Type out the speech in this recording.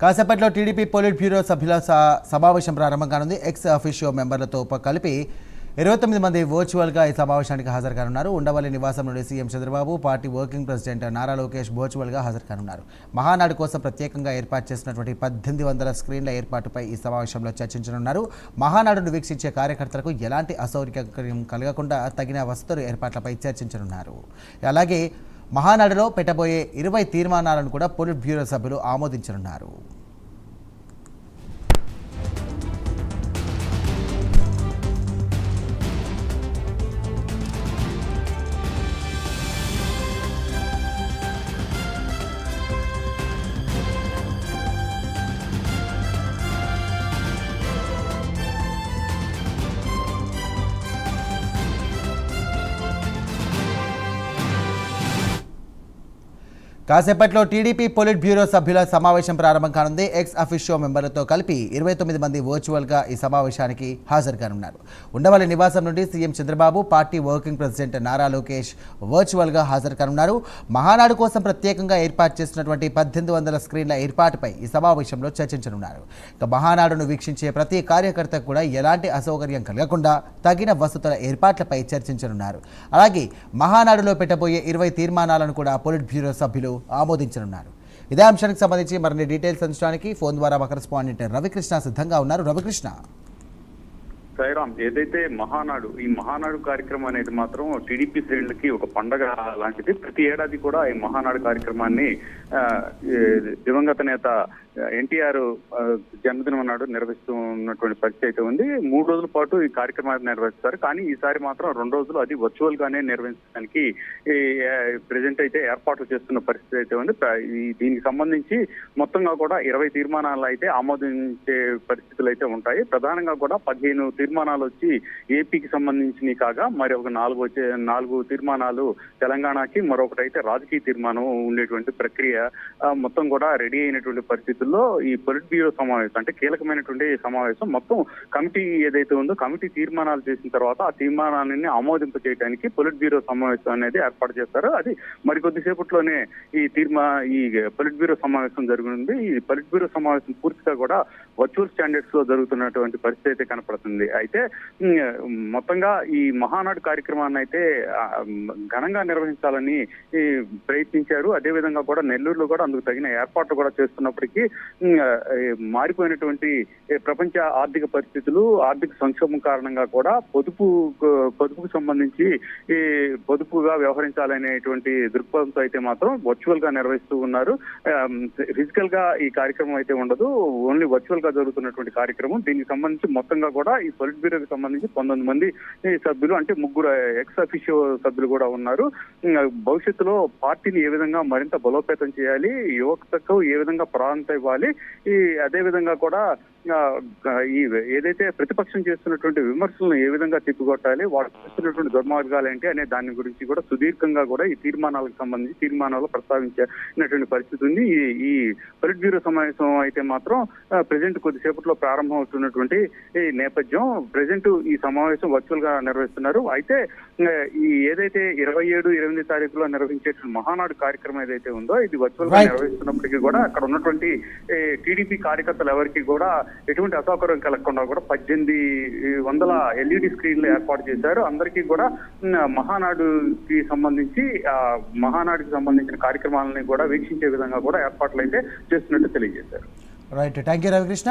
కాసేపట్లో TDP polit bureau సభ్యుల సమావేశం ప్రారంభం కానుంది. ఎక్స్ అఫీషియో మెంబర్లతో కలిపి 29 మంది వర్చువల్గా ఈ సమావేశానికి హాజరు కానున్నారు. ఉండవల్లి నివాసం నుండి CM Chandrababu, party working president Nara Lokesh వర్చువల్గా హాజరు కానున్నారు. మహానాడు కోసం ప్రత్యేకంగా ఏర్పాటు చేసినటువంటి 1800 స్క్రీన్ల ఏర్పాటుపై ఈ సమావేశంలో చర్చించనున్నారు. మహానాడును వీక్షించే కార్యకర్తలకు ఎలాంటి అసౌకర్యం కలగకుండా తగిన వసతులు ఏర్పాట్లపై చర్చించనున్నారు. అలాగే మహానాడులో పెట్టబోయే 20 తీర్మానాలను కూడా పొలిట్ బ్యూరో సభ్యులు ఆమోదించనున్నారు. కాసేపట్లో టీడీపీ పొలిట్ బ్యూరో సభ్యుల సమావేశం ప్రారంభం కానుంది. ఎక్స్ అఫీషియో మెంబర్లతో కలిపి 29 మంది వర్చువల్గా ఈ సమావేశానికి హాజరు కానున్నారు. ఉండవల్లి నివాసం నుండి CM Chandrababu, party working president Nara Lokesh వర్చువల్గా హాజరు కానున్నారు. మహానాడు కోసం ప్రత్యేకంగా ఏర్పాటు చేసినటువంటి 1800 స్క్రీన్ల ఏర్పాటుపై ఈ సమావేశంలో చర్చించనున్నారు. ఇక మహానాడును వీక్షించే ప్రతి కార్యకర్తకు కూడా ఎలాంటి అసౌకర్యం కలగకుండా తగిన వసతుల ఏర్పాట్లపై చర్చించనున్నారు. అలాగే మహానాడులో పెట్టబోయే 20 తీర్మానాలను కూడా పొలిట్ బ్యూరో సభ్యులు ఆమోదించనున్నారు. ఇదే అంశానికి సంబంధించి మరిన్ని డీటెయిల్స్ అందించడానికి ఫోన్ ద్వారా మా కరెస్పాండెంట్ రవికృష్ణ సిద్ధంగా ఉన్నారు. రవికృష్ణ, సాయిరామ్, ఏదైతే ఈ మహానాడు కార్యక్రమం అనేది మాత్రం టీడీపీ శ్రేణులకి ఒక పండగ లాంటిది. ప్రతి ఏడాది కూడా ఈ మహానాడు కార్యక్రమాన్ని దివంగత నేత ఎన్టీఆర్ జన్మదినం నాడు నిర్వహిస్తున్నటువంటి పరిస్థితి అయితే ఉంది. 3 రోజుల పాటు ఈ కార్యక్రమాన్ని నిర్వహిస్తారు. కానీ ఈసారి మాత్రం 2 రోజులు అది వర్చువల్ గానే నిర్వహించడానికి ప్రెజెంట్ అయితే ఏర్పాట్లు చేస్తున్న పరిస్థితి అయితే ఉంది. దీనికి సంబంధించి మొత్తంగా కూడా 20 తీర్మానాలు అయితే ఆమోదించే పరిస్థితులు అయితే ఉంటాయి. ప్రధానంగా కూడా 15 తీర్మానాలు వచ్చి ఏపీకి సంబంధించినవి కాగా మరి ఒక 4 తీర్మానాలు తెలంగాణకి, మరొకటి అయితే రాజకీయ తీర్మానం ఉండేటువంటి ప్రక్రియ మొత్తం కూడా రెడీ అయినటువంటి పరిస్థితుల్లో ఈ పొలిట్ బ్యూరో సమావేశం అంటే కీలకమైనటువంటి సమావేశం మొత్తం కమిటీ ఏదైతే ఉందో కమిటీ తీర్మానాలు చేసిన తర్వాత ఆ తీర్మానాన్ని ఆమోదింప చేయడానికి పొలిట్ బ్యూరో సమావేశం అనేది ఏర్పాటు చేస్తారు. అది మరికొద్దిసేపట్లోనే ఈ పొలిట్ బ్యూరో సమావేశం జరుగుతుంది. ఈ పొలిట్ బ్యూరో సమావేశం పూర్తిగా కూడా వర్చువల్ స్టాండర్డ్స్ లో జరుగుతున్నటువంటి పరిస్థితి అయితే కనపడుతుంది. అయితే మొత్తంగా ఈ మహానాడు కార్యక్రమాన్ని అయితే ఘనంగా నిర్వహించాలని ప్రయత్నించారు. అదేవిధంగా కూడా నెల్లూరులో కూడా అందుకు తగిన ఏర్పాట్లు కూడా చేస్తున్నప్పటికీ మారిపోయినటువంటి ప్రపంచ ఆర్థిక పరిస్థితులు, ఆర్థిక సంక్షోభం కారణంగా కూడా పొదుపుకు సంబంధించి పొదుపుగా వ్యవహరించాలనేటువంటి దృక్పథంతో అయితే మాత్రం వర్చువల్ గా నిర్వహిస్తూ ఉన్నారు. ఫిజికల్ గా ఈ కార్యక్రమం అయితే ఉండదు, ఓన్లీ వర్చువల్ గా జరుగుతున్నటువంటి కార్యక్రమం. దీనికి సంబంధించి మొత్తంగా కూడా ఈ పొలిట్ బ్యూరోకి సంబంధించి 19 మంది సభ్యులు అంటే 3 ఎక్స్ అఫీషియో సభ్యులు కూడా ఉన్నారు. భవిష్యత్తులో పార్టీని ఏ విధంగా మరింత బలోపేతం చేయాలి, యువతకు ఏ విధంగా ప్రాధాన్యత ఇవ్వాలి, అదే విధంగా కూడా ఏదైతే ప్రతిపక్షం చేస్తున్నటువంటి విమర్శలను ఏ విధంగా తిప్పికొట్టాలి, వాళ్ళు చేస్తున్నటువంటి దుర్మార్గాలు ఏంటి అనే దాని గురించి కూడా సుదీర్ఘంగా కూడా ఈ తీర్మానాలకు సంబంధించి తీర్మానాలు ప్రస్తావించినటువంటి పరిస్థితి ఉంది. ఈ పొలిట్ బ్యూరో సమావేశం అయితే మాత్రం ప్రెజెంట్ కొద్దిసేపట్లో ప్రారంభం అవుతున్నటువంటి ఈ నేపథ్యం ప్రెజెంట్ ఈ సమావేశం వర్చువల్ గా నిర్వహిస్తున్నారు. అయితే ఏదైతే 27, 28 తారీఖులో నిర్వహించేటువంటి మహానాడు కార్యక్రమం ఏదైతే ఉందో ఇది వర్చువల్ గా నిర్వహిస్తున్నప్పటికీ కూడా అక్కడ ఉన్నటువంటి టీడీపీ కార్యకర్తలు ఎవరికి కూడా ఎటువంటి అసౌకర్యం కలగకుండా కూడా 1800 LED స్క్రీన్లు ఏర్పాటు చేశారు. అందరికీ కూడా మహానాడుకి సంబంధించిన కార్యక్రమాలని కూడా వీక్షించే విధంగా కూడా ఏర్పాట్లు అయితే చేస్తున్నట్టు తెలియజేశారు. Right, thank you Ravikrishna.